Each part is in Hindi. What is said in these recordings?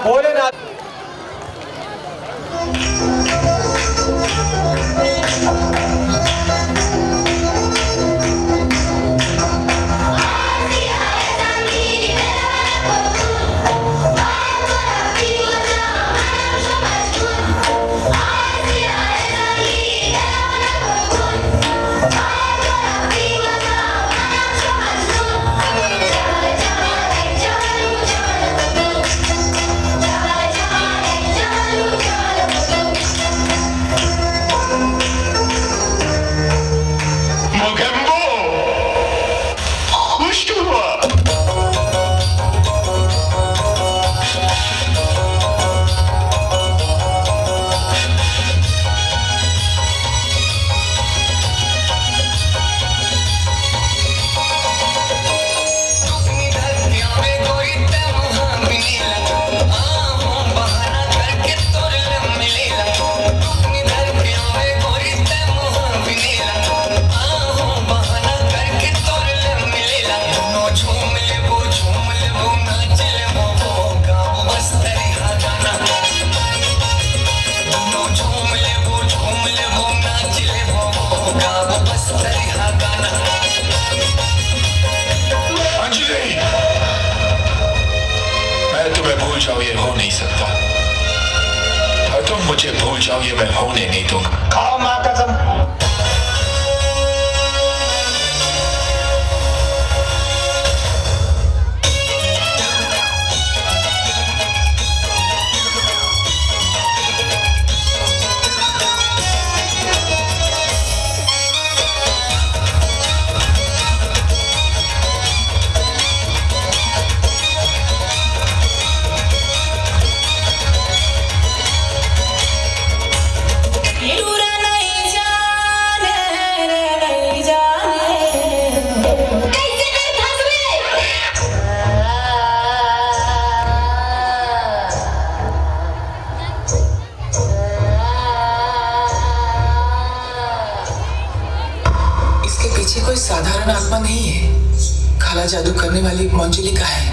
भोलेनाथ। ये हो नहीं सकता और तुम मुझे भूल जाओ ये मैं होने नहीं दूंगा। खाओ मां कसम। कोई साधारण आत्मा नहीं है, काला जादू करने वाली मंजुलिका है।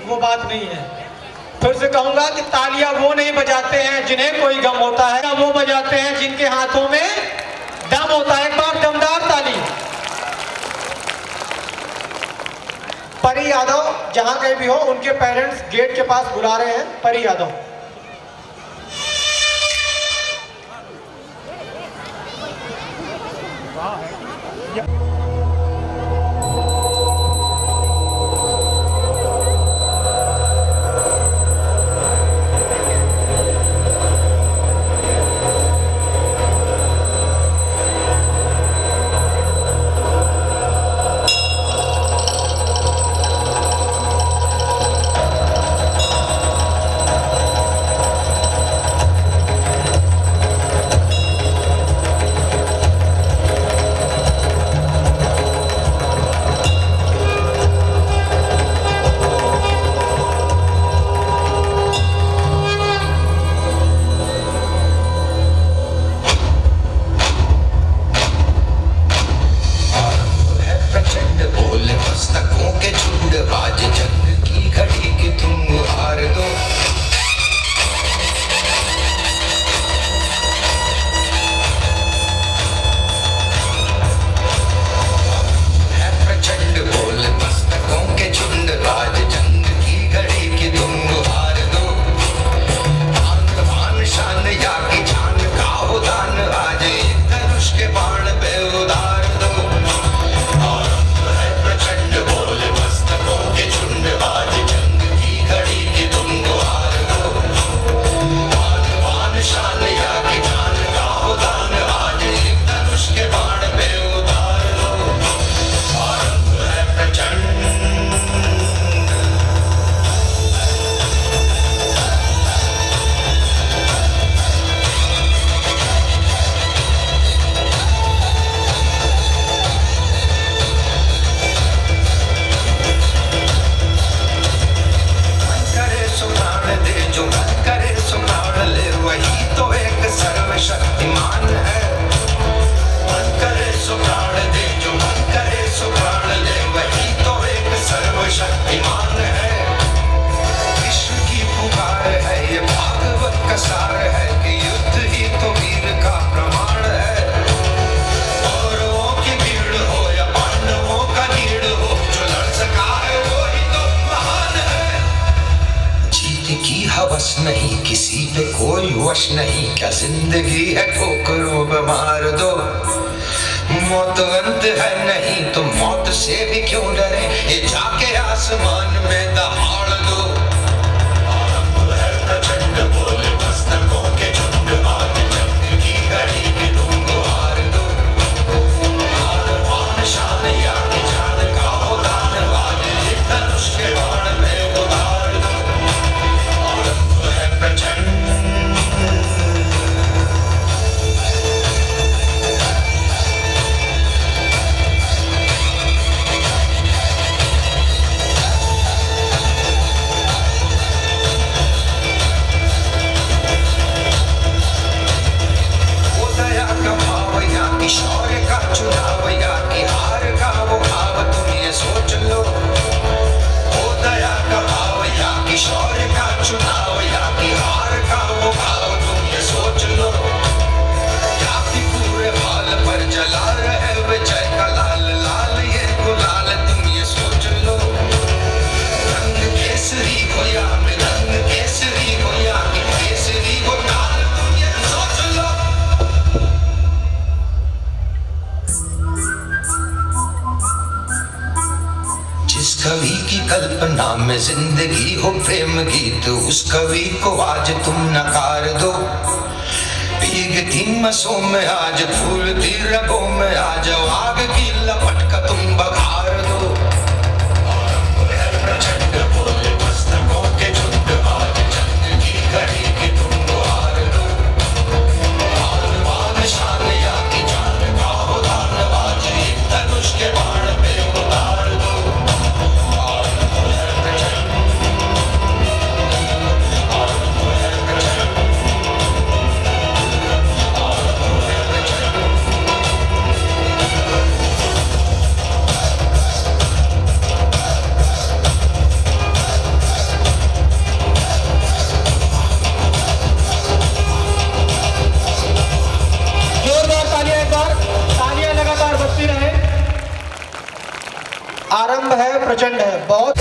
वो बात नहीं है। फिर से कहूंगा कि तालियां वो नहीं बजाते हैं जिन्हें कोई गम होता है, वो बजाते हैं जिनके हाथों में दम होता है। एक बार दमदार ताली। परी यादव जहां कहीं भी हो, उनके पेरेंट्स गेट के पास बुला रहे हैं। परी यादव। नहीं किसी पे कोई वश नहीं, क्या जिंदगी है ठोकरों पे मार दो। मौत अंत है नहीं तो मौत से भी क्यों डरे, ये जाके आसमान में दहाड़ दो। आरंभ है प्रचंड बोले मस्तकों के झुंड, आज जंग की घड़ी की तुम गुहार दो। आन शान या की जान का हो दान, आज एक धनुष के बाण में उतार दो। आरंभ है प्रचंड शौर्य का चुनाव या कि हार का वो भाव, तुम ये सोच लो। ओ दया का भाव या कि शौर्य का चुनाव या कि हार का वो भाव, तुम ये सोच लो। या कि पूरे भाल पर जला रहे विजय का लाल लाल ये गुलाल, तुम ये सोच लो। रंग केसरी हो या मृदंग केसरी हो या कि केसरी हो ताल, तुम ये सोच लो। जिस कवि की कल्पना में जिंदगी हो प्रेम गीत, उस कवि को आज तुम नकार दो। भीगती मसों में आज फूलती रगों में आज आग की लपट का तुम बघार दो। आरंभ है प्रचंड बोले मस्तकों के झुंड, आज जंग की घड़ी की तुम गुहार दो। आन शान या की जान का हो दान, आज एक धनुष के बाण पे उतार दो। आरंभ है, प्रचंड है, बहुत।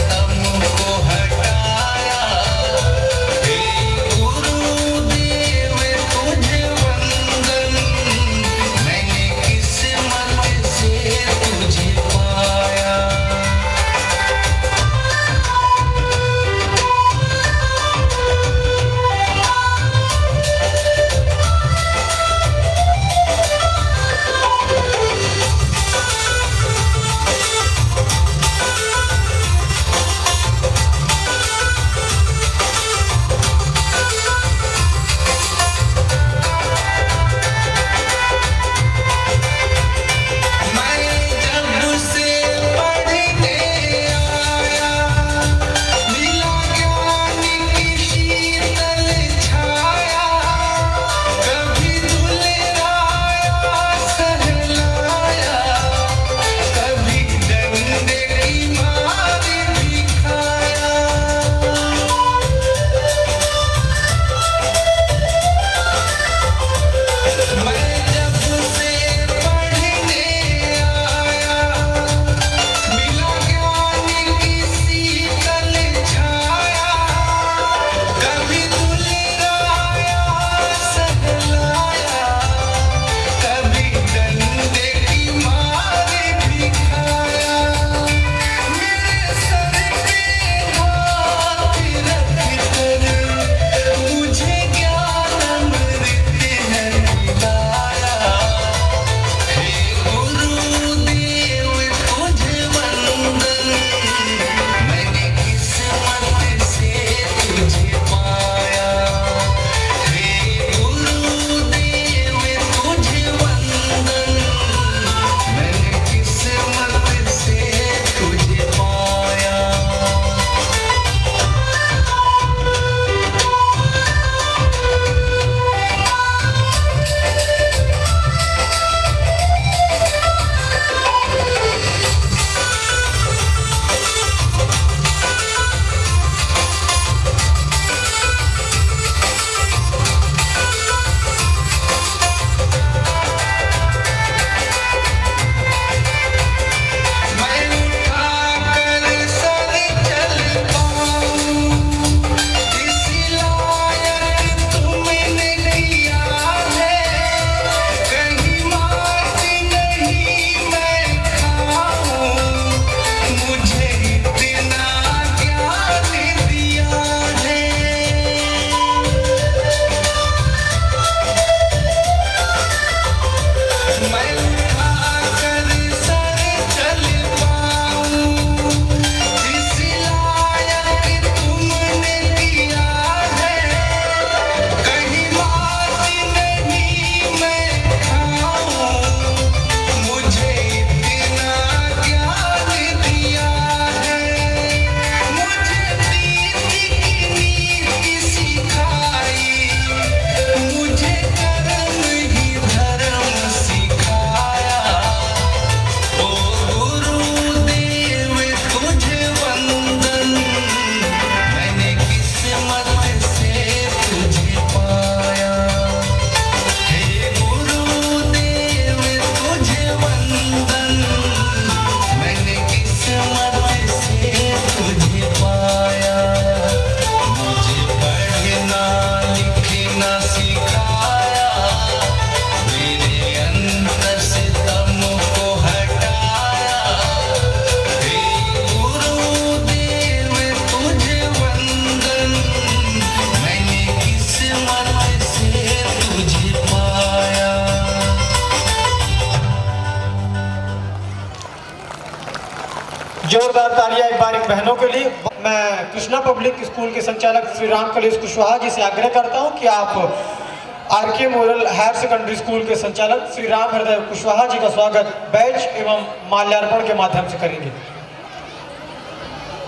जोरदार तालियां एक बार इन बहनों के लिए। मैं कृष्णा पब्लिक स्कूल के संचालक श्री राम कलेश कुशवाहा जी से आग्रह करता हूं कि आप RK moral higher secondary school के संचालक श्री राम हृदय कुशवाहा जी का स्वागत बैच एवं माल्यार्पण के माध्यम से करेंगे।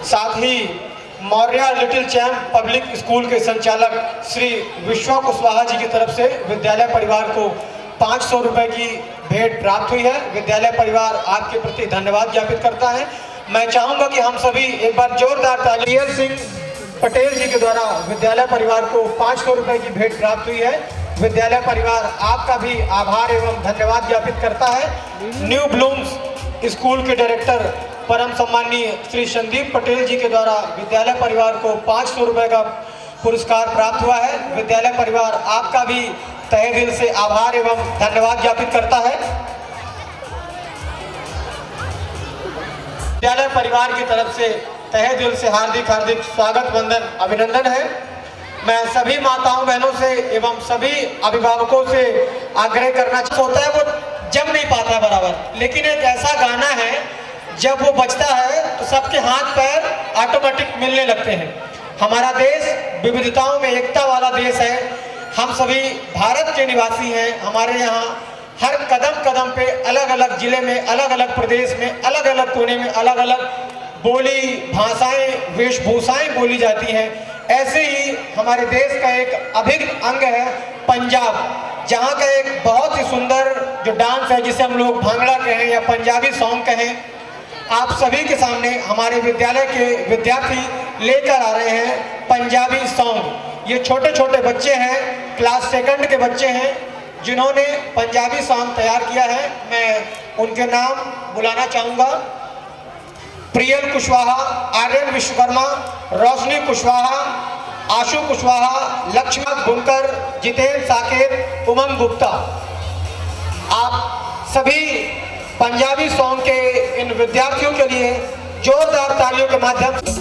साथ ही Maurya little champ public school के संचालक श्री विश्वा कुशवाहा जी की तरफ से विद्यालय परिवार को 500 रुपए की भेंट प्राप्त हुई है। विद्यालय परिवार आपके प्रति धन्यवाद ज्ञापित करता है। मैं चाहूंगा कि हम सभी एक बार जोरदार ताली। सिंह पटेल जी के द्वारा विद्यालय परिवार को 500 रुपए की भेंट प्राप्त हुई है। विद्यालय परिवार आपका भी आभार एवं धन्यवाद ज्ञापित करता है। न्यू ब्लूम्स स्कूल के डायरेक्टर परम सम्माननीय श्री संदीप पटेल जी के द्वारा विद्यालय परिवार को 500 रुपये का पुरस्कार प्राप्त हुआ है। विद्यालय परिवार आपका भी तहे दिल से आभार एवं धन्यवाद ज्ञापित करता है। विद्यालय परिवार की तरफ से तहे दिल से हार्दिक हार्दिक स्वागत वंदन अभिनंदन है। मैं सभी माताओं बहनों से एवं सभी अभिभावकों से आग्रह करना होता है, वो जम नहीं पाता है बराबर, लेकिन एक ऐसा गाना है जब वो बजता है तो सबके हाथ पैर ऑटोमेटिक मिलने लगते हैं। हमारा देश विविधताओं में एकता वाला देश है। हम सभी भारत के निवासी हैं। हमारे यहाँ हर कदम कदम पे अलग अलग जिले में, अलग अलग प्रदेश में, अलग अलग कोने में अलग अलग बोली, भाषाएं, वेशभूषाएं बोली जाती हैं। ऐसे ही हमारे देश का एक अभिन्न अंग है पंजाब, जहाँ का एक बहुत ही सुंदर जो डांस है जिसे हम लोग भांगड़ा कहें या पंजाबी सॉन्ग कहें, आप सभी के सामने हमारे विद्यालय के विद्यार्थी लेकर आ रहे हैं पंजाबी सॉन्ग। ये छोटे छोटे बच्चे हैं, क्लास 2 के बच्चे हैं जिन्होंने पंजाबी सॉन्ग तैयार किया है। मैं उनके नाम बुलाना चाहूँगा। प्रियल कुशवाहा, आर्यन विश्वकर्मा, रोशनी कुशवाहा, आशु कुशवाहा, लक्ष्मण बुनकर, जितेंद्र साकेत, उमंग गुप्ता। आप सभी पंजाबी सॉन्ग के इन विद्यार्थियों के लिए जोरदार तालियों के माध्यम से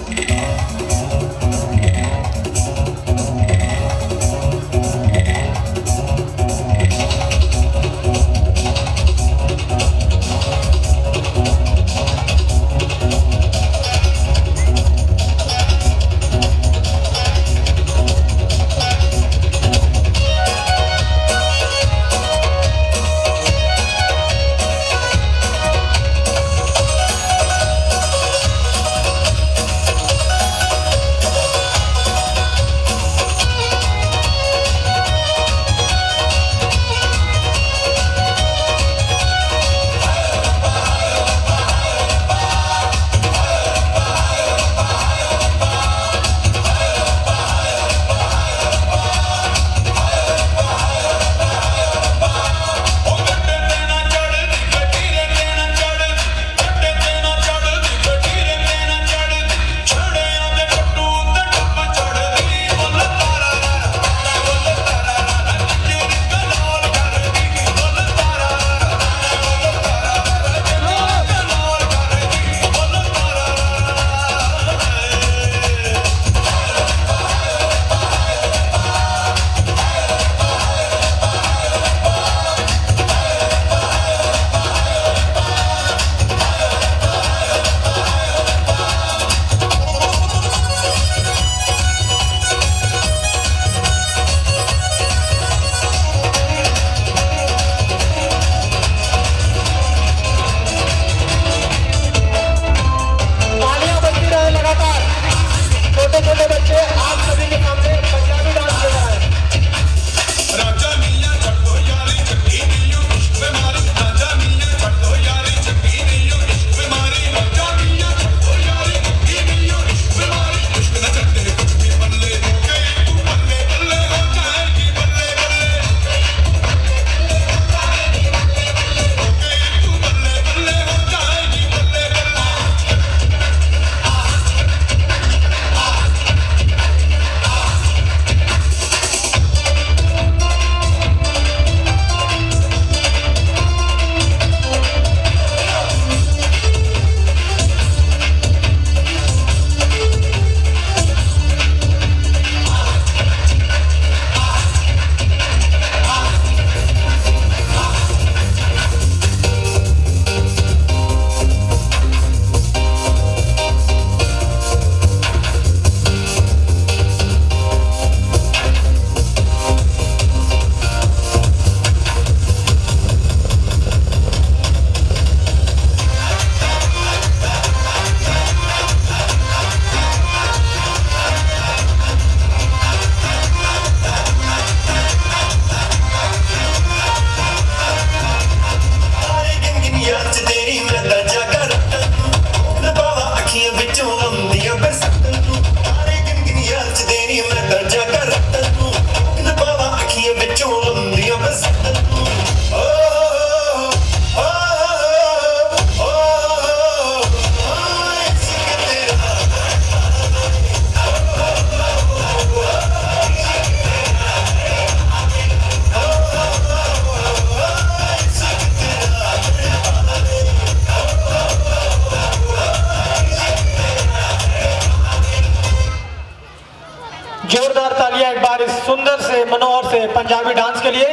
से पंजाबी डांस के लिए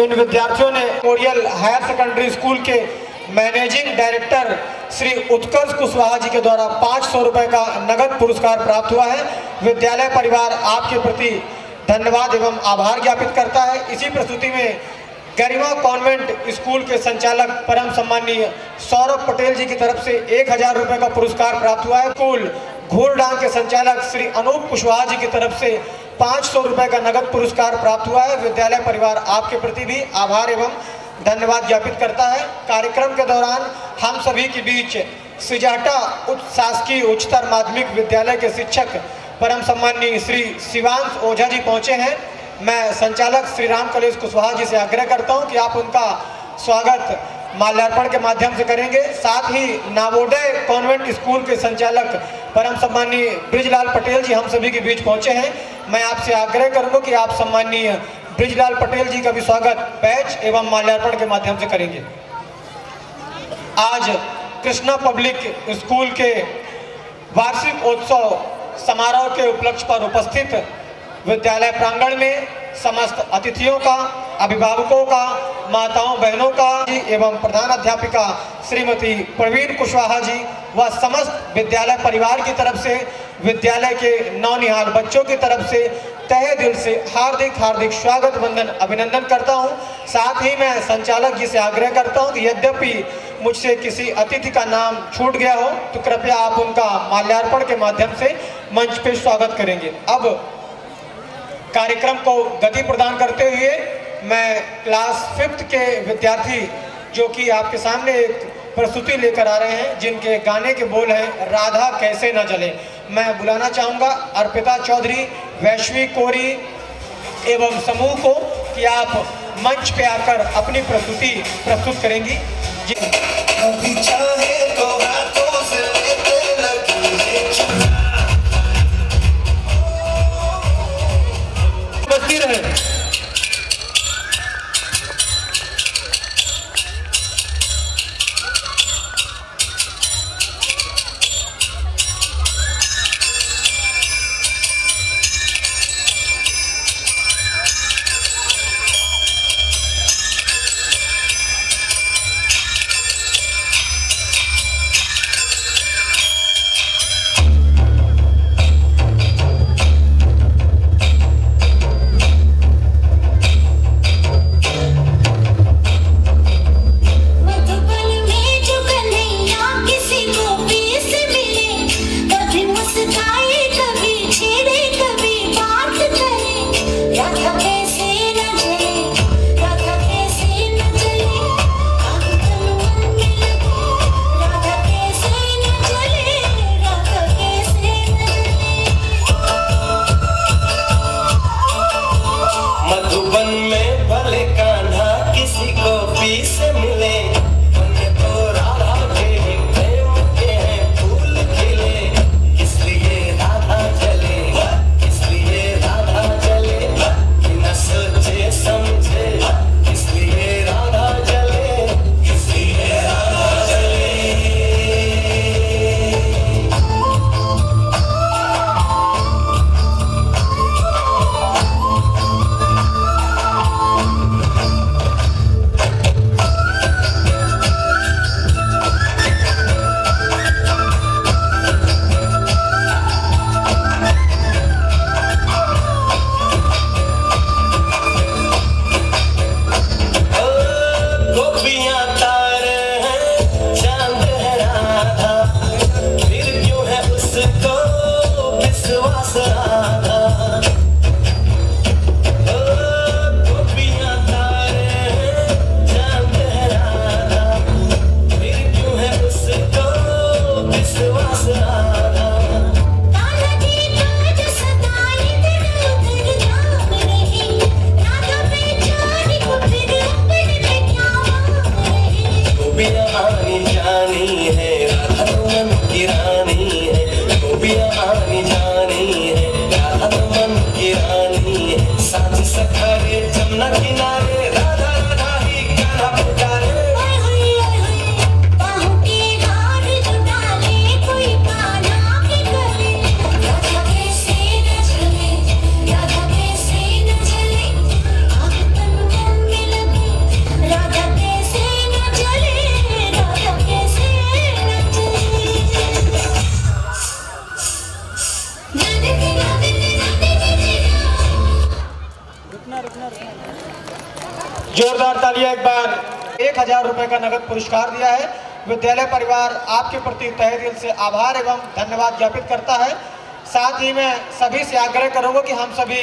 इन विद्यार्थियों ने मेमोरियल हायर सेकेंडरी स्कूल के मैनेजिंग डायरेक्टर श्री उत्कर्ष कुशवाहा जी के द्वारा 500 रुपए का नगद पुरस्कार प्राप्त हुआ है। विद्यालय परिवार आपके प्रति धन्यवाद एवं आभार ज्ञापित करता है। इसी प्रस्तुति में गरिमा कॉन्वेंट स्कूल के संचालक परम सम्मानीय सौरभ पटेल जी की तरफ से 1000 रुपए का पुरस्कार प्राप्त हुआ है। स्कूल घोरडांग के संचालक श्री अनूप कुशवाहा जी की तरफ से 500 रुपए का नगद पुरस्कार प्राप्त हुआ है। विद्यालय परिवार आपके प्रति भी आभार एवं धन्यवाद ज्ञापित करता है। कार्यक्रम के दौरान हम सभी के बीच सिजाटा उच्च शासकीय उच्चतर माध्यमिक विद्यालय के शिक्षक परम सम्मानीय श्री शिवांश ओझा जी पहुंचे हैं। मैं संचालक श्री राम कलेश कुशवाहा जी से आग्रह करता हूं कि आप उनका स्वागत माल्यार्पण के माध्यम से करेंगे। साथ ही नवोदय कॉन्वेंट स्कूल के संचालक परम सम्मानीय ब्रिजलाल पटेल जी हम सभी के बीच पहुंचे हैं। मैं आपसे आग्रह करूंगा कि आप सम्मानीय ब्रिजलाल पटेल जी का भी स्वागत बैच एवं माल्यार्पण के माध्यम से करेंगे। आज कृष्णा पब्लिक स्कूल के वार्षिक उत्सव समारोह के उपलक्ष्य पर उपस्थित विद्यालय प्रांगण में समस्त अतिथियों का, अभिभावकों का, माताओं बहनों का एवं प्रधान अध्यापिका श्रीमती प्रवीण कुशवाहा जी व समस्त विद्यालय परिवार की तरफ से, विद्यालय के नौनिहाल बच्चों की तरफ से तहे दिल से हार्दिक स्वागत वंदन अभिनंदन करता हूं। साथ ही मैं संचालक जी से आग्रह करता हूं कि यद्यपि मुझसे किसी अतिथि का नाम छूट गया हो तो कृपया आप उनका माल्यार्पण के माध्यम से मंच पे स्वागत करेंगे। अब कार्यक्रम को गति प्रदान करते हुए मैं क्लास 5th के विद्यार्थी जो कि आपके सामने एक प्रस्तुति लेकर आ रहे हैं, जिनके गाने के बोल हैं राधा कैसे न जले, मैं बुलाना चाहूँगा अर्पिता चौधरी, वैश्वी कोरी एवं समूह को कि आप मंच पे आकर अपनी प्रस्तुति प्रस्तुत करेंगी। कभी चाहे तो हाथों से लेते लकीरें चुरा। बजती रहे। 1000 रुपये का नगद पुरस्कार दिया है। विद्यालय परिवार आपके प्रति तहे दिल से आभार एवं धन्यवाद ज्ञापित करता है। साथ ही मैं सभी से आग्रह करूँगा कि हम सभी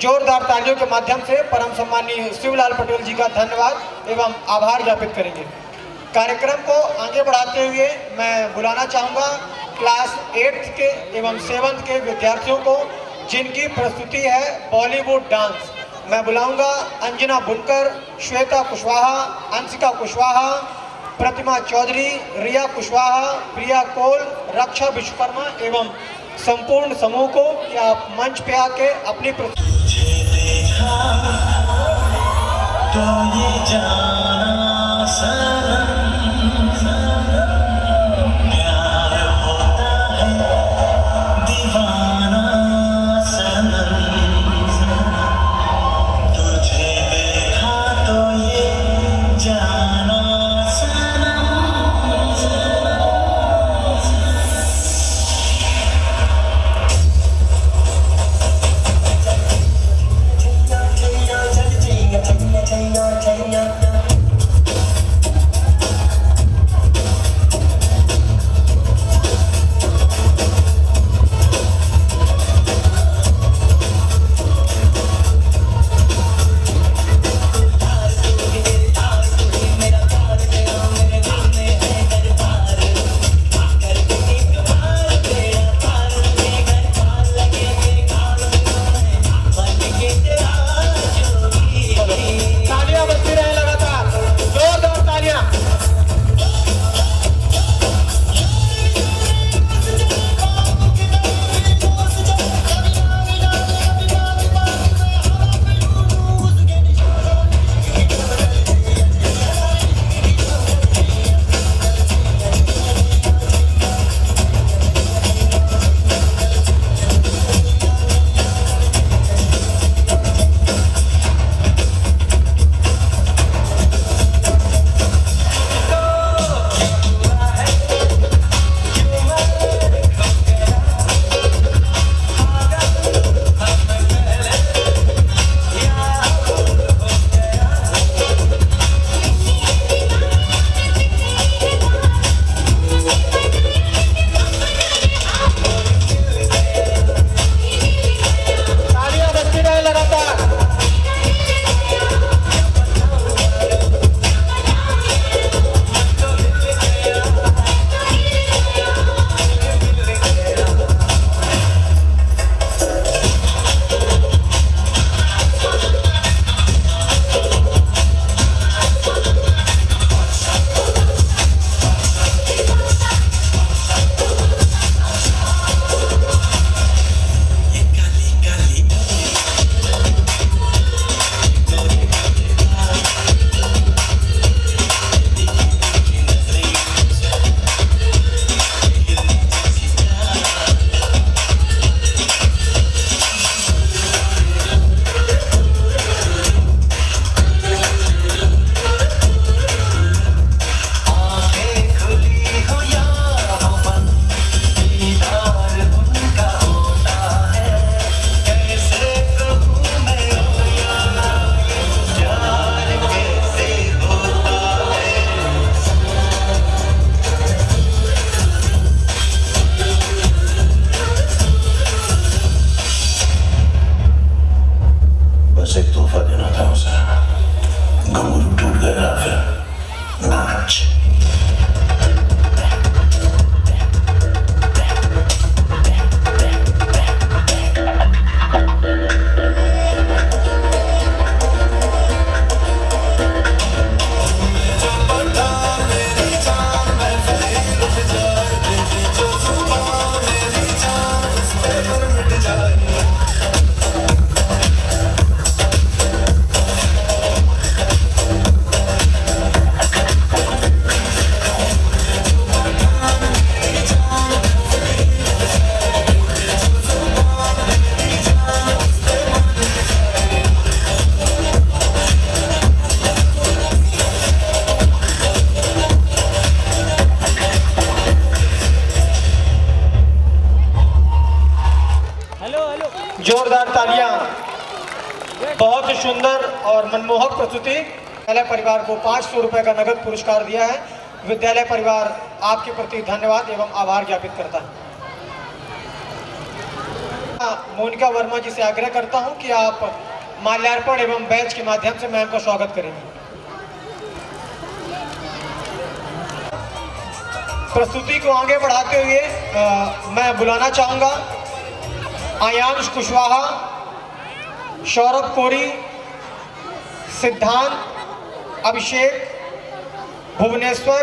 जोरदार तालियों के माध्यम से परम सम्मानीय शिवलाल पटेल जी का धन्यवाद एवं आभार ज्ञापित करेंगे। कार्यक्रम को आगे बढ़ाते हुए मैं बुलाना चाहूँगा क्लास 8th के एवं 7th के विद्यार्थियों को, जिनकी प्रस्तुति है बॉलीवुड डांस। मैं बुलाऊंगा अंजना बुनकर, श्वेता कुशवाहा, अंशिका कुशवाहा, प्रतिमा चौधरी, रिया कुशवाहा, प्रिया कोल, रक्षा विश्वकर्मा एवं संपूर्ण समूह को कि आप मंच पे आके अपनी जोरदार तालियां। बहुत ही सुंदर और मनमोहक प्रस्तुति। विद्यालय परिवार को 500 रुपए का नगद पुरस्कार दिया है। विद्यालय परिवार आपके प्रति धन्यवाद एवं आभार ज्ञापित करता है। मोनिका वर्मा जी से आग्रह करता हूं कि आप माल्यार्पण एवं बैच के माध्यम से मैम का स्वागत करेंगे। प्रस्तुति को आगे बढ़ाते हुए मैं बुलाना चाहूंगा आयांश कुशवाहा, सौरभ कोरी, सिद्धांत, अभिषेक, भुवनेश्वर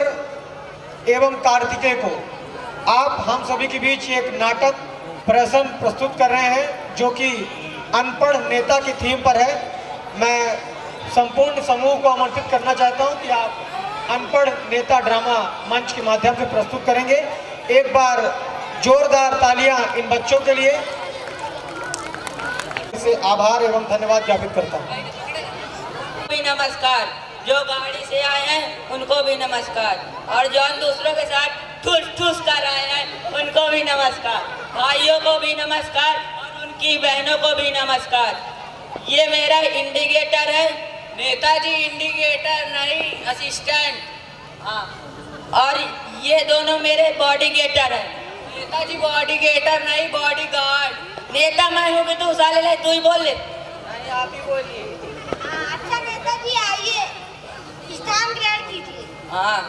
एवं कार्तिकेय को। आप हम सभी के बीच एक नाटक प्रस्तुत कर रहे हैं जो कि अनपढ़ नेता की थीम पर है। मैं संपूर्ण समूह को आमंत्रित करना चाहता हूं कि आप अनपढ़ नेता ड्रामा मंच के माध्यम से प्रस्तुत करेंगे। एक बार जोरदार तालियां इन बच्चों के लिए। इसे आभार एवं धन्यवाद ज्ञापित करता हूं। भी नमस्कार, जो गाड़ी से आए हैं उनको भी नमस्कार, और जो दूसरों के साथ ठूस ठूस कर आए हैं उनको भी नमस्कार, भाइयों को भी नमस्कार और उनकी बहनों को भी नमस्कार। ये मेरा इंडिकेटर है, नेताजी इंडिकेटर नहीं असिस्टेंट। हाँ, और ये दोनों मेरे बॉडी गेटर हैं। नेताजी बॉडी गेटर नहीं बॉडी गार्ड। नेता मैं हूँ कि तू साले ले, तू ही बोल ले। नहीं, आप ही बोलिए। अच्छा नेताजी आइए, स्टैंड ग्रहण कीजिए। हाँ,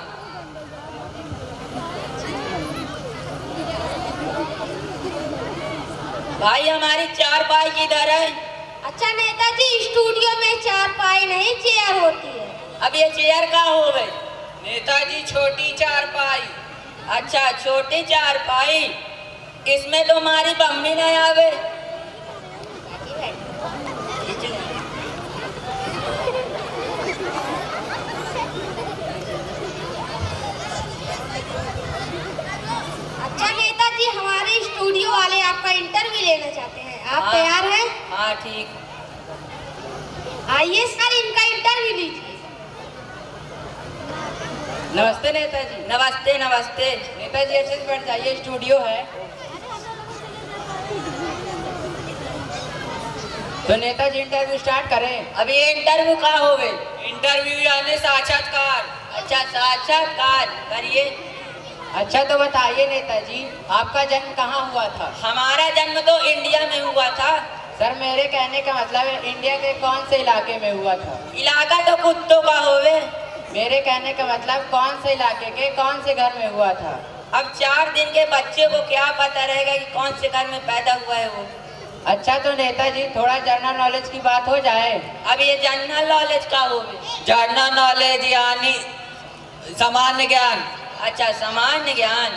भाई हमारी 4 पाई किधर है? अच्छा नेताजी स्टूडियो में 4 पाई नहीं चेयर होती है। अब ये चेयर का हो गई? नेताजी छोटी 4 पाई। अच्छा छोटी 4 पाई, इसमें तो हमारी मम्मी नहीं आवे। अच्छा नेताजी हमारे स्टूडियो वाले आपका इंटरव्यू लेना चाहते हैं, आप हाँ, तैयार हैं? हाँ ठीक। आइए सर इनका इंटरव्यू लीजिए। नमस्ते नेताजी। नमस्ते नमस्ते। नेताजी अच्छे से बैठ जाइए, स्टूडियो है। तो नेताजी इंटरव्यू स्टार्ट करें। अभी ये इंटरव्यू कहाँ हो गए? इंटरव्यू यानी साक्षात्कार। अच्छा साक्षात्कार करिए। अच्छा तो बताइए नेताजी, आपका जन्म कहाँ हुआ था? हमारा जन्म तो इंडिया में हुआ था। सर मेरे कहने का मतलब है इंडिया के कौन से इलाके में हुआ था? इलाका तो कुत्तों का होवे। मेरे कहने का मतलब कौन से इलाके के कौन से घर में हुआ था? अब 4 दिन के बच्चे को क्या पता रहेगा कि कौन से घर में पैदा हुआ है वो? अच्छा तो नेताजी थोड़ा जनरल नॉलेज की बात हो जाए। अब ये जनरल नॉलेज का होवे? जनरल नॉलेज यानी सामान्य ज्ञान। अच्छा सामान्य ज्ञान।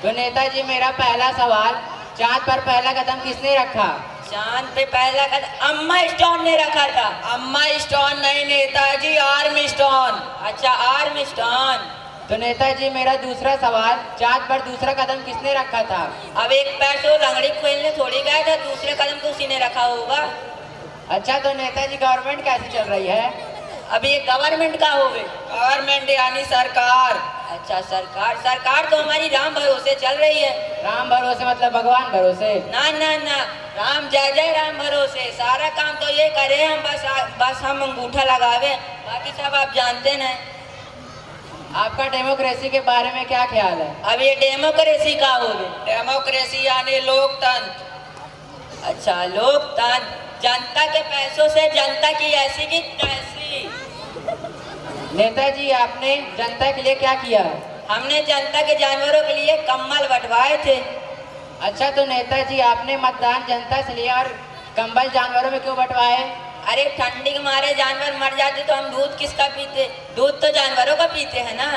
तो नेताजी मेरा पहला सवाल, चांद पर पहला कदम किसने रखा? चांद पे पहला कदम अम्मा स्टोन ने रखा था। अम्मा स्टोन नहीं नेताजी, आर्म स्टोन। अच्छा आर्म स्टोन। तो नेताजी मेरा दूसरा सवाल, चांद पर दूसरा कदम किसने रखा था? अब एक पैर से लंगड़ी खेलने थोड़ी गया था, दूसरे कदम तो उसी ने रखा होगा। अच्छा तो नेताजी गवर्नमेंट कैसी चल रही है? अब ये गवर्नमेंट का हो गए? गवर्नमेंट यानी सरकार। अच्छा सरकार, सरकार तो हमारी राम भरोसे चल रही है। राम भरोसे मतलब भगवान भरोसे? ना ना ना, राम जय जय राम भरोसे। सारा काम तो ये करे हम, बस हम अंगूठा लगावे, बाकी सब आप जानते न। आपका डेमोक्रेसी के बारे में क्या ख्याल है? अब ये डेमोक्रेसी का हो गए? डेमोक्रेसी यानी लोकतंत्र। अच्छा लोकतंत्र, जनता के पैसों से जनता की ऐसी की तैसी। नेताजी आपने जनता के लिए क्या किया है? हमने जनता के जानवरों के लिए कम्बल बंटवाए थे। अच्छा तो नेताजी आपने मतदान जनता से लिया और कंबल जानवरों में क्यों बंटवाए? अरे ठंडी के मारे जानवर मर जाते तो हम दूध किसका पीते? दूध तो जानवरों का पीते हैं ना।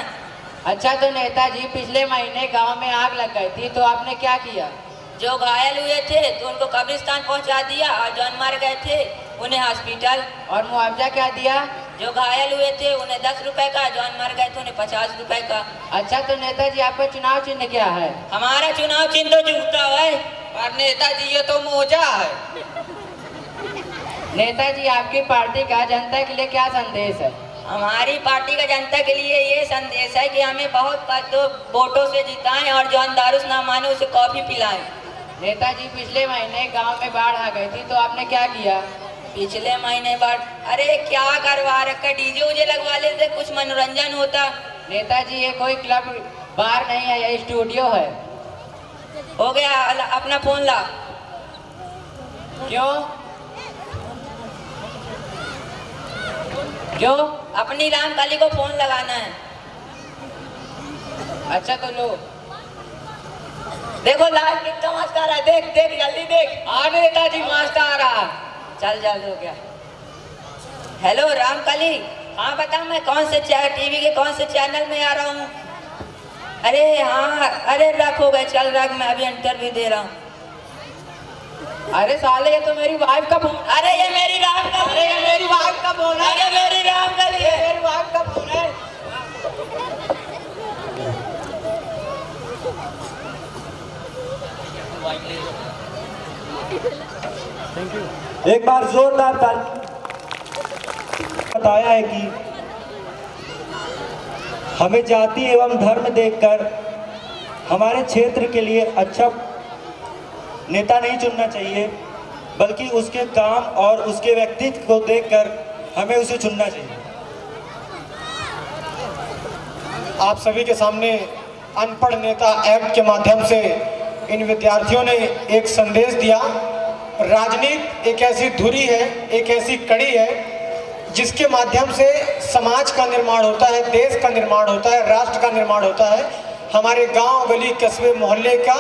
अच्छा तो नेताजी पिछले महीने गांव में आग लग गई थी, तो आपने क्या किया? जो घायल हुए थे तो उनको कब्रिस्तान पहुंचा दिया, और जो मर गए थे उन्हें हॉस्पिटल। और मुआवजा क्या दिया? जो घायल हुए थे उन्हें 10 रुपए का, जो मर गए थे उन्हें 50 रुपए का। अच्छा तो नेताजी आपका चुनाव चिन्ह क्या है? हमारा चुनाव चिन्ह तो जूता है। पर नेताजी ये तो मोजा है। नेताजी आपकी पार्टी का जनता के लिए क्या संदेश है? हमारी पार्टी का जनता के लिए ये संदेश है कि हमें बहुत वोटों से जिताएं और जो अंदारुस ना माने उसे कॉफी पिलाएं। नेताजी पिछले महीने गांव में बाढ़ आ गई थी, तो आपने क्या किया? पिछले महीने बाद अरे क्या करवा रखा, डीजे उजे लगवा लेते, कुछ मनोरंजन होता। नेताजी ये कोई क्लब बार नहीं है, ये स्टूडियो है। हो गया, अपना फोन ला। क्यों क्यों? अपनी रामकली को फोन लगाना है। अच्छा तो लो। देखो लाइव कितना मस्त आ रहा है, देख देख जल्दी देख। आ नेताजी मस्त आ रहा। चल चल हो गया। हेलो रामकली, हाँ बता मैं कौन से टीवी के कौन से चैनल में आ रहा हूँ। अरे हाँ, अरे रख हो गए, चल रख, मैं अभी इंटरव्यू दे रहा हूँ। अरे साले ये तो मेरी वाइफ का फोन। अरे ये मेरी रामकली, अरे ये मेरी वाइफ का फोन है। अरे मेरी रामकली है, मेरी वाइफ का फोन है। एक बार जोरदार ताली। बताया है कि हमें जाति एवं धर्म देखकर हमारे क्षेत्र के लिए अच्छा नेता नहीं चुनना चाहिए, बल्कि उसके काम और उसके व्यक्तित्व को देखकर हमें उसे चुनना चाहिए। आप सभी के सामने अनपढ़ नेता एक्ट के माध्यम से इन विद्यार्थियों ने एक संदेश दिया। राजनीति एक ऐसी धुरी है, एक ऐसी कड़ी है जिसके माध्यम से समाज का निर्माण होता है, देश का निर्माण होता है, राष्ट्र का निर्माण होता है, हमारे गांव गली कस्बे मोहल्ले का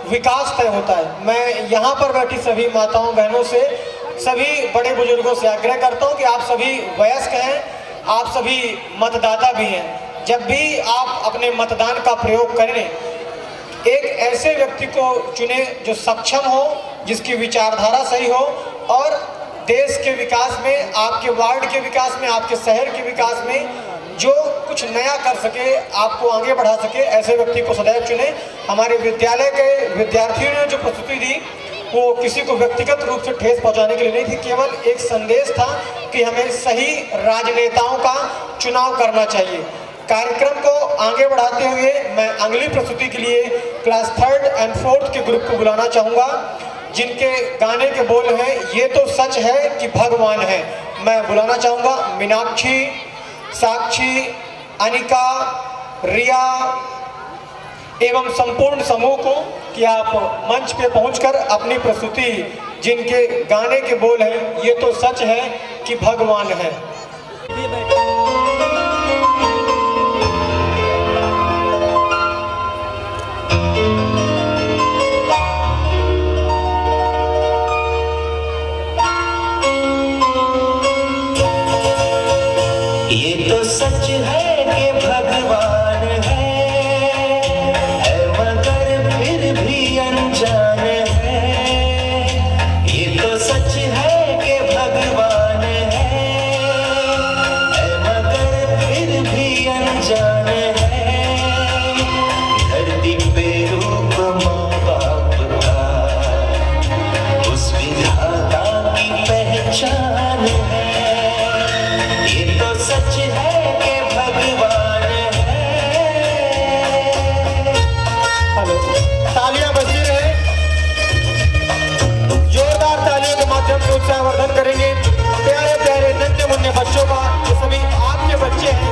विकास तय होता है। मैं यहाँ पर बैठी सभी माताओं बहनों से, सभी बड़े बुजुर्गों से आग्रह करता हूँ कि आप सभी वयस्क हैं, आप सभी मतदाता भी हैं। जब भी आप अपने मतदान का प्रयोग करें, एक ऐसे व्यक्ति को चुने जो सक्षम हो, जिसकी विचारधारा सही हो और देश के विकास में, आपके वार्ड के विकास में, आपके शहर के विकास में जो कुछ नया कर सके, आपको आगे बढ़ा सके, ऐसे व्यक्ति को सदैव चुने। हमारे विद्यालय के विद्यार्थियों ने जो प्रस्तुति दी वो किसी को व्यक्तिगत रूप से ठेस पहुंचाने के लिए नहीं थी, केवल एक संदेश था कि हमें सही राजनेताओं का चुनाव करना चाहिए। कार्यक्रम को आगे बढ़ाते हुए मैं अगली प्रस्तुति के लिए क्लास 3rd और 4th के ग्रुप को बुलाना चाहूँगा, जिनके गाने के बोल हैं ये तो सच है कि भगवान है। मैं बुलाना चाहूँगा मीनाक्षी, साक्षी, अनिका, रिया एवं संपूर्ण समूह को कि आप मंच पे पहुंचकर अपनी प्रस्तुति, जिनके गाने के बोल हैं ये तो सच है कि भगवान है। ये तो सच है कि भगवान है मगर फिर भी अनजान है। ये तो सच है कि भगवान है मगर फिर भी अनजान है। धरती पे रूप माँ बाप का उस विधाता की पहचान है। ये तो सच है कि भगवान है। हेलो, तालियां बजती रहे, जोरदार तालियों के माध्यम से उत्साहवर्धन करेंगे प्यारे प्यारे नन्हे मुन्ने बच्चों का। ये सभी आपके बच्चे हैं।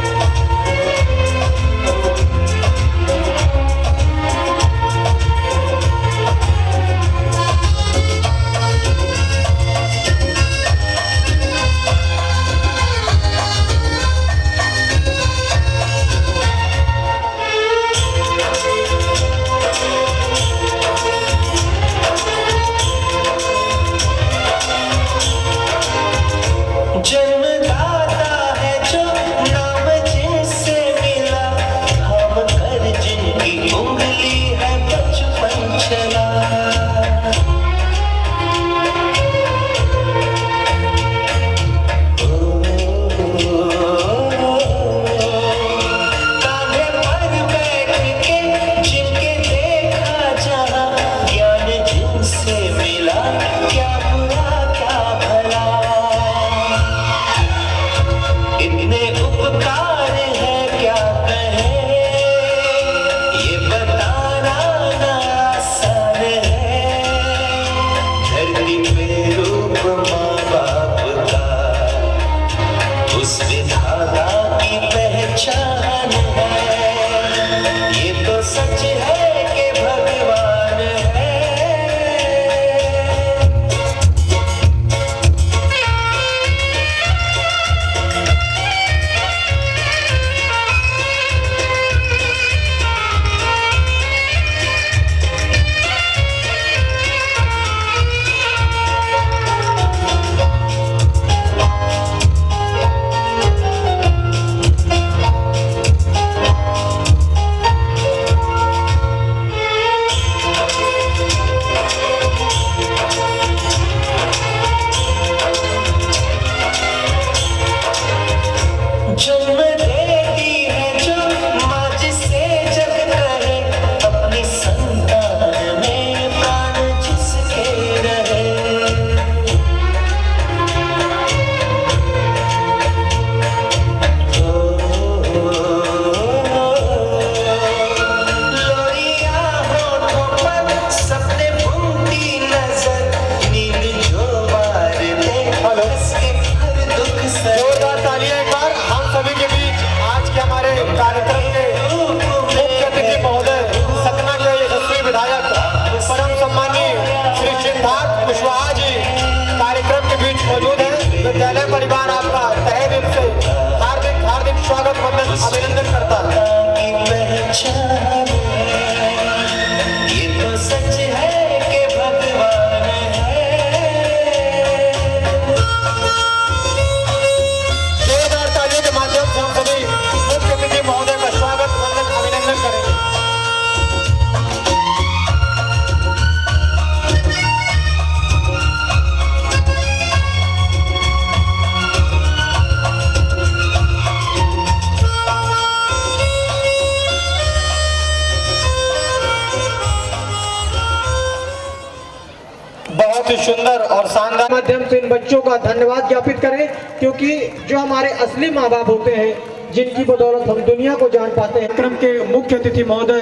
सुंदर और शानदार माध्यम से इन बच्चों का धन्यवाद ज्ञापित करें, क्योंकि जो हमारे असली माँ बाप होते हैं, जिनकी बदौलत हम दुनिया को जान पाते हैं। कार्यक्रम के मुख्य अतिथि महोदय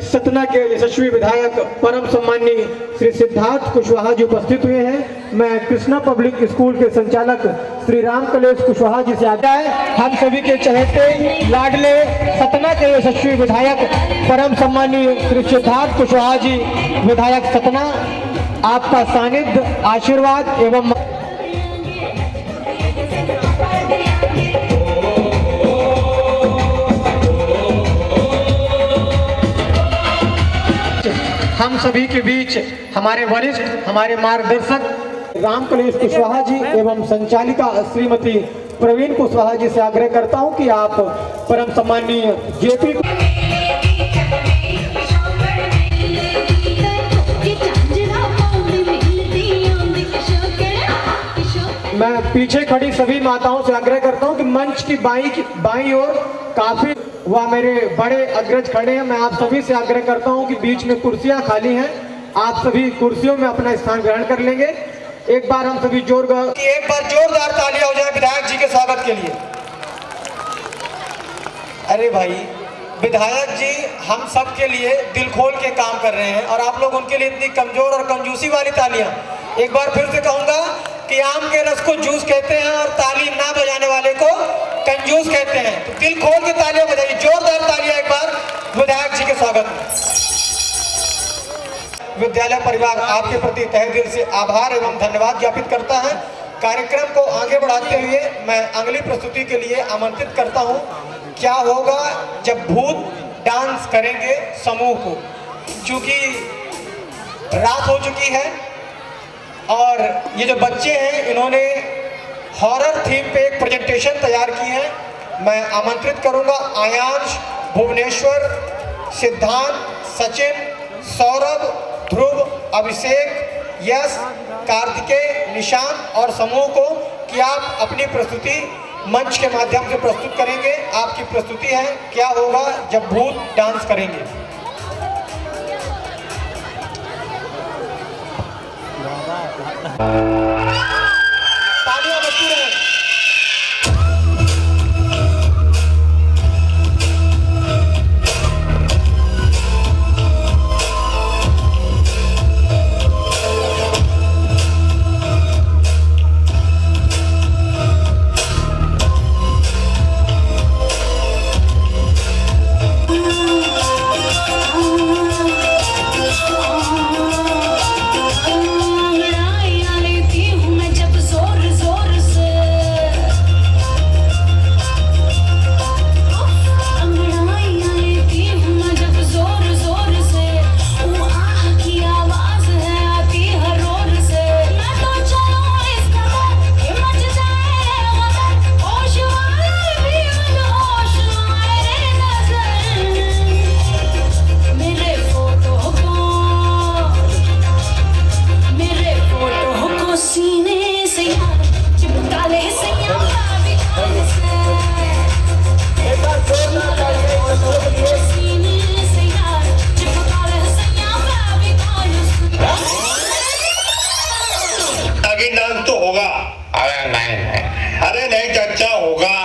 सतना के यशस्वी विधायक परम सम्माननीय श्री सिद्धार्थ कुशवाहा जी उपस्थित हुए हैं। मैं कृष्णा पब्लिक स्कूल के संचालक श्री राम कलेश कुशवाहा जी से आग्रह है, हम सभी के चहेते लाडले सतना के यशस्वी विधायक परम सम्माननीय श्री सिद्धार्थ कुशवाहा जी विधायक सतना, आपका सानिध्य, आशीर्वाद एवं हम सभी के बीच हमारे वरिष्ठ, हमारे मार्गदर्शक राम कलेश कुशवाहा जी एवं संचालिका श्रीमती प्रवीण कुशवाहा जी से आग्रह करता हूं कि आप परम सम्माननीय जेपी मैं पीछे खड़ी सभी माताओं से आग्रह करता हूं कि मंच की बाईं ओर काफी वह मेरे बड़े अग्रज खड़े हैं। मैं आप सभी से आग्रह करता हूं कि बीच में कुर्सियां खाली हैं, आप सभी कुर्सियों में अपना स्थान ग्रहण कर लेंगे। एक बार हम सभी जोरदार तालियां हो जाए विधायक जी के स्वागत के लिए। अरे भाई विधायक जी हम सब के लिए दिल खोल के काम कर रहे हैं और आप लोग उनके लिए इतनी कमजोर और कंजूसी वाली तालियां। एक बार फिर से कहूंगा कि आम के रस को जूस कहते हैं और ताली ना बजाने वाले को कंजूस कहते हैं। तो दिल खोल के तालियां बजाइए, जोरदार तालियां एक बार विधायक जी के स्वागत में। विद्यालय परिवार आपके प्रति तहे दिल से आभार एवं धन्यवाद ज्ञापित करता है। कार्यक्रम को आगे बढ़ाते हुए मैं अगली प्रस्तुति के लिए आमंत्रित करता हूं। क्या होगा जब भूत डांस करेंगे समूह को, क्योंकि रात हो चुकी है और ये जो बच्चे हैं इन्होंने हॉरर थीम पे एक प्रेजेंटेशन तैयार की है। मैं आमंत्रित करूंगा आयांश, भुवनेश्वर, सिद्धांत, सचिन, सौरभ, ध्रुव, अभिषेक, यश, कार्तिकेय, निशांत और समूह को कि आप अपनी प्रस्तुति मंच के माध्यम से प्रस्तुत करेंगे। आपकी प्रस्तुति है क्या होगा जब भूत डांस करेंगे। तालियां बजती रहे। अरे नहीं चाचा होगा।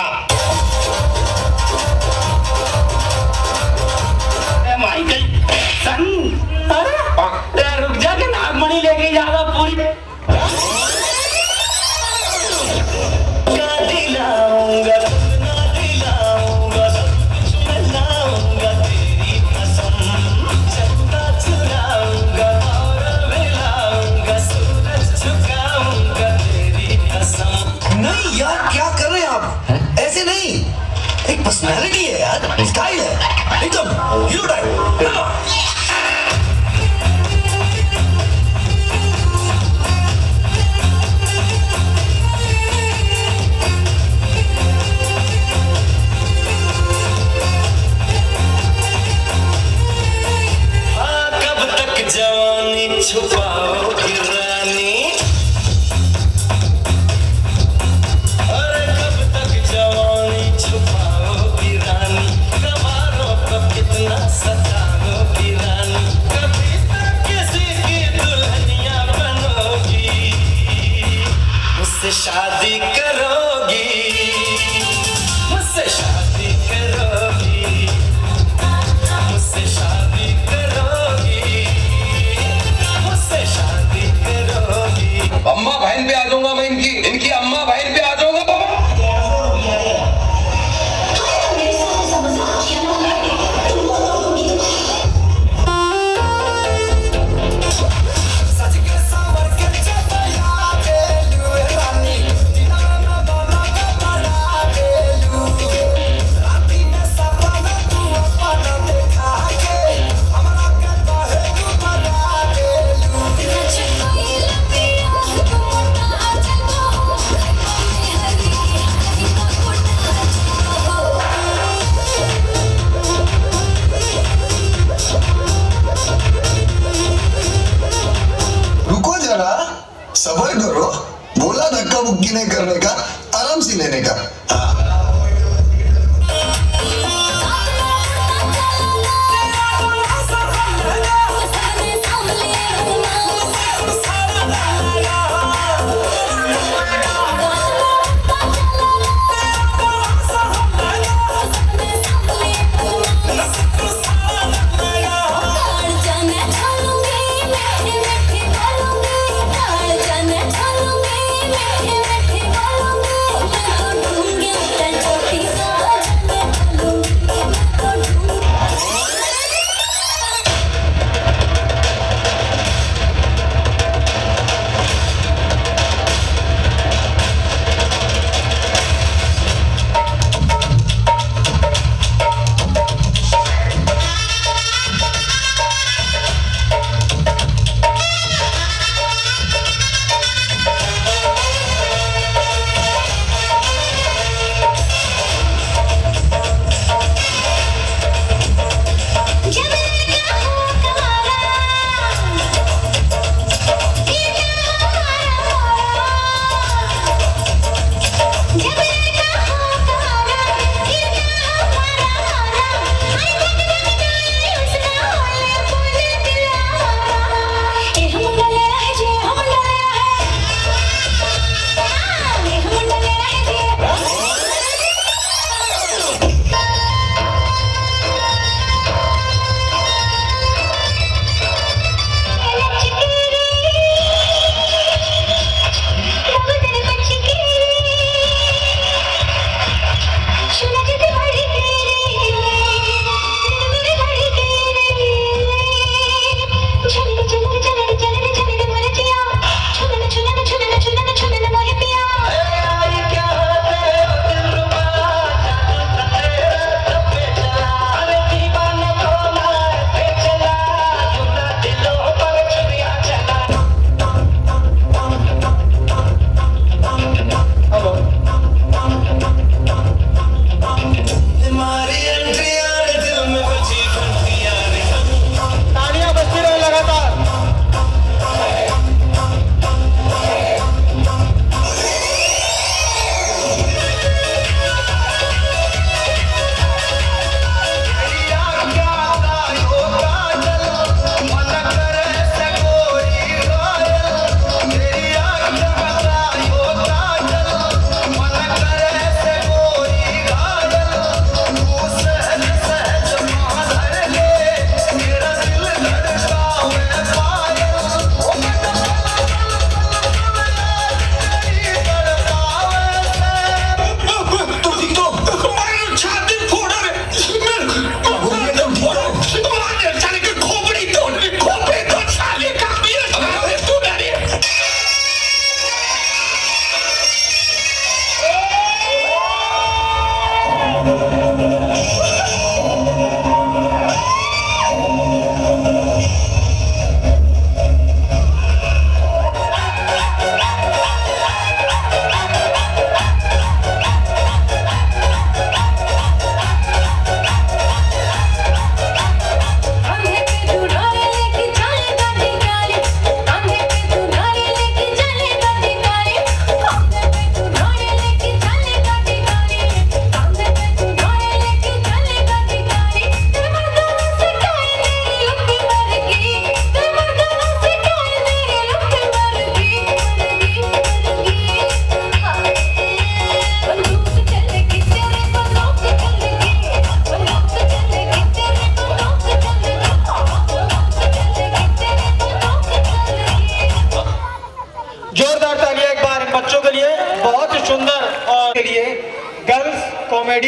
रुक जा के नागमणि लेके जाएगा पूरी। नहीं यार क्या कर रहे हैं आप? ऐसे नहीं, एक पर्सनालिटी है यार, स्टाइल है एकदम हीरो टाइप। कब तक जवानी छुपाओगी रानी, सताओगी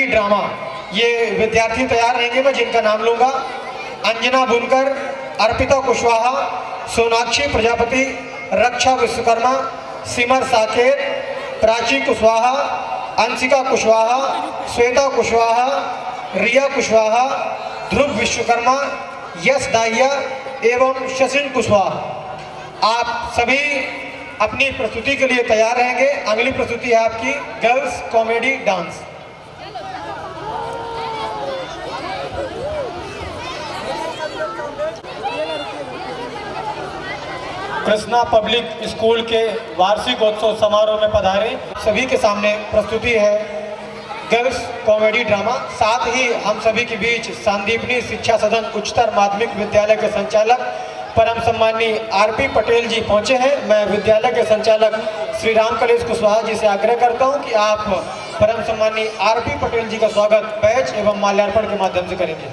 कॉमेडी ड्रामा, ये विद्यार्थी तैयार रहेंगे, मैं जिनका नाम लूंगा। अंजना बुनकर, अर्पिता कुशवाहा, सोनाक्षी प्रजापति, रक्षा विश्वकर्मा, सिमर साकेत, प्राची कुशवाहा, अंशिका कुशवाहा, श्वेता कुशवाहा, रिया कुशवाहा, ध्रुव विश्वकर्मा, यश दाहिया एवं शशिन कुशवाहा। आप सभी अपनी प्रस्तुति के लिए तैयार रहेंगे। अगली प्रस्तुति है आपकी girls comedy dance. Krishna public school के वार्षिकोत्सव समारोह में पधारे सभी के सामने प्रस्तुति है गर्ल्स कॉमेडी ड्रामा। साथ ही हम सभी के बीच सांदीपनी शिक्षा सदन उच्चतर माध्यमिक विद्यालय के संचालक परम सम्मानीय आरपी पटेल जी पहुंचे हैं। मैं विद्यालय के संचालक श्री राम कलेश कुशवाहा जी से आग्रह करता हूं कि आप परम सम्मानीय आरपी पटेल जी का स्वागत बैच एवं माल्यार्पण के माध्यम से करेंगे।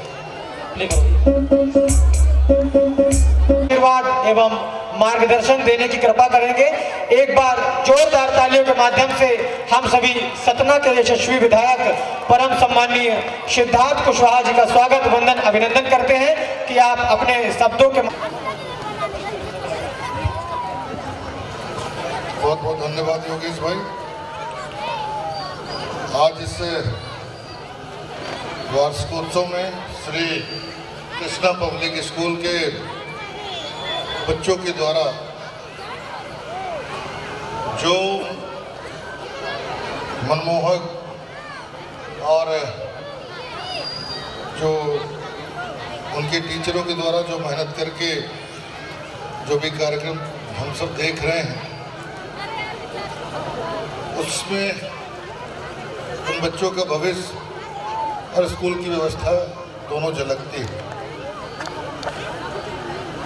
आशीर्वाद एवं मार्गदर्शन देने की कृपा करेंगे। एक बार जोरदार तालियों के माध्यम से हम सभी सतना के यशस्वी विधायक परम सम्मानीय सिद्धार्थ कुशवाहा जी का स्वागत वंदन अभिनंदन करते हैं कि आप अपने शब्दों के बहुत बहुत धन्यवाद योगेश भाई। आज इस वार्षिकोत्सव में श्री कृष्णा पब्लिक स्कूल के बच्चों के द्वारा जो मनमोहक और जो उनके टीचरों के द्वारा जो मेहनत करके जो भी कार्यक्रम हम सब देख रहे हैं, उसमें उन बच्चों का भविष्य और स्कूल की व्यवस्था दोनों झलकती है।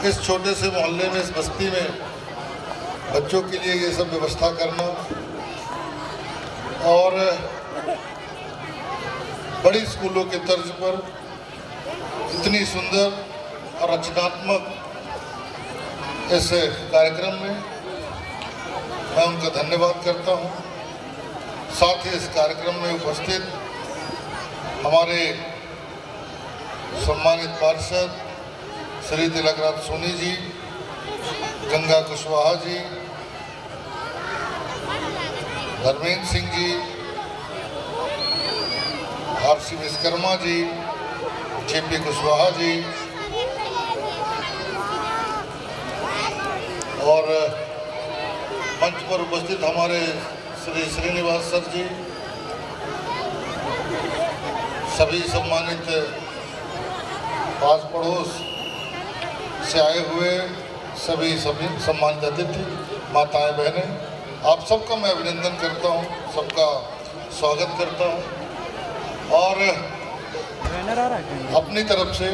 इस छोटे से मोहल्ले में, इस बस्ती में बच्चों के लिए ये सब व्यवस्था करना और बड़ी स्कूलों के तर्ज पर इतनी सुंदर और रचनात्मक इस कार्यक्रम में मैं उनका धन्यवाद करता हूँ। साथ ही इस कार्यक्रम में उपस्थित हमारे सम्मानित पार्षद श्री तिलकराज सोनी जी, गंगा कुशवाहा जी, धर्मेंद्र सिंह जी, आरसी विश्वकर्मा जी, जेपी कुशवाहा जी और मंच पर उपस्थित हमारे श्री श्रीनिवास सर जी, सभी सम्मानित पास पड़ोस से आए हुए सभी सम्मानित अतिथि, माताएं, बहनें, आप सबका मैं अभिनंदन करता हूं, सबका स्वागत करता हूं और अपनी तरफ से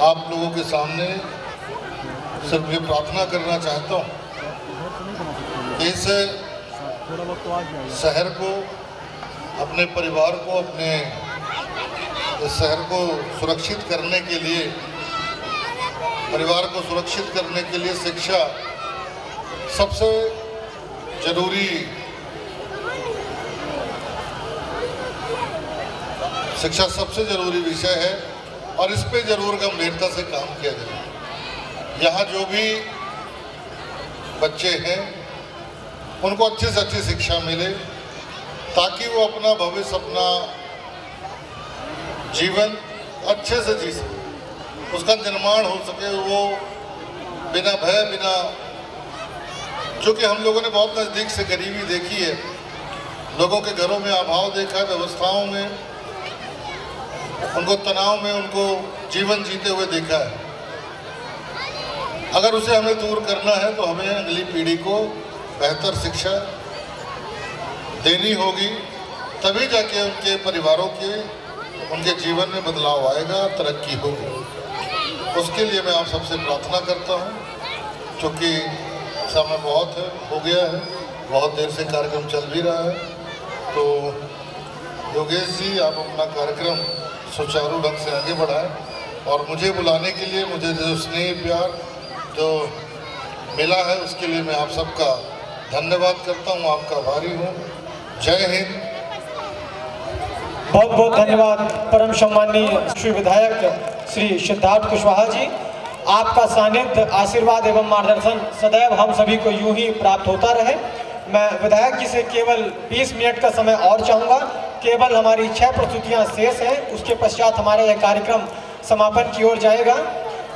आप लोगों के सामने सिर्फ ये प्रार्थना करना चाहता हूं कि इस शहर को, अपने परिवार को, अपने इस शहर को सुरक्षित करने के लिए, परिवार को सुरक्षित करने के लिए शिक्षा सबसे जरूरी, शिक्षा सबसे जरूरी विषय है और इस पे जरूर गंभीरता से काम किया जाए। यहाँ जो भी बच्चे हैं उनको अच्छी से अच्छी शिक्षा मिले ताकि वो अपना भविष्य, अपना जीवन अच्छे से जी सके, उसका निर्माण हो सके, वो बिना भय, बिना, चूँकि हम लोगों ने बहुत नज़दीक से गरीबी देखी है, लोगों के घरों में अभाव देखा है, व्यवस्थाओं में, उनको तनाव में, उनको जीवन जीते हुए देखा है। अगर उसे हमें दूर करना है तो हमें अगली पीढ़ी को बेहतर शिक्षा देनी होगी, तभी जाके उनके परिवारों के, उनके जीवन में बदलाव आएगा, तरक्की होगी। उसके लिए मैं आप सबसे प्रार्थना करता हूँ, क्योंकि समय बहुत हो गया है, बहुत देर से कार्यक्रम चल भी रहा है, तो योगेश जी आप अपना कार्यक्रम सुचारू ढंग से आगे बढ़ाएं और मुझे बुलाने के लिए, मुझे जो स्नेह प्यार जो मिला है उसके लिए मैं आप सबका धन्यवाद करता हूँ, आपका आभारी हूँ। जय हिंद, बहुत बहुत धन्यवाद परम सम्माननीय श्री विधायक श्री सिद्धार्थ कुशवाहा जी। आपका सानिध्य, आशीर्वाद एवं मार्गदर्शन सदैव हम सभी को यूं ही प्राप्त होता रहे। मैं विधायक जी से केवल 20 मिनट का समय और चाहूँगा। केवल हमारी 6 प्रस्तुतियाँ शेष हैं, उसके पश्चात हमारा यह कार्यक्रम समापन की ओर जाएगा।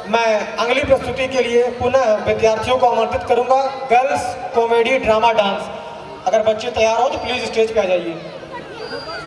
मैं अगली प्रस्तुति के लिए पुनः विद्यार्थियों को आमंत्रित करूँगा। Girls comedy drama dance. अगर बच्चे तैयार हो तो प्लीज़ स्टेज पे आ जाइए।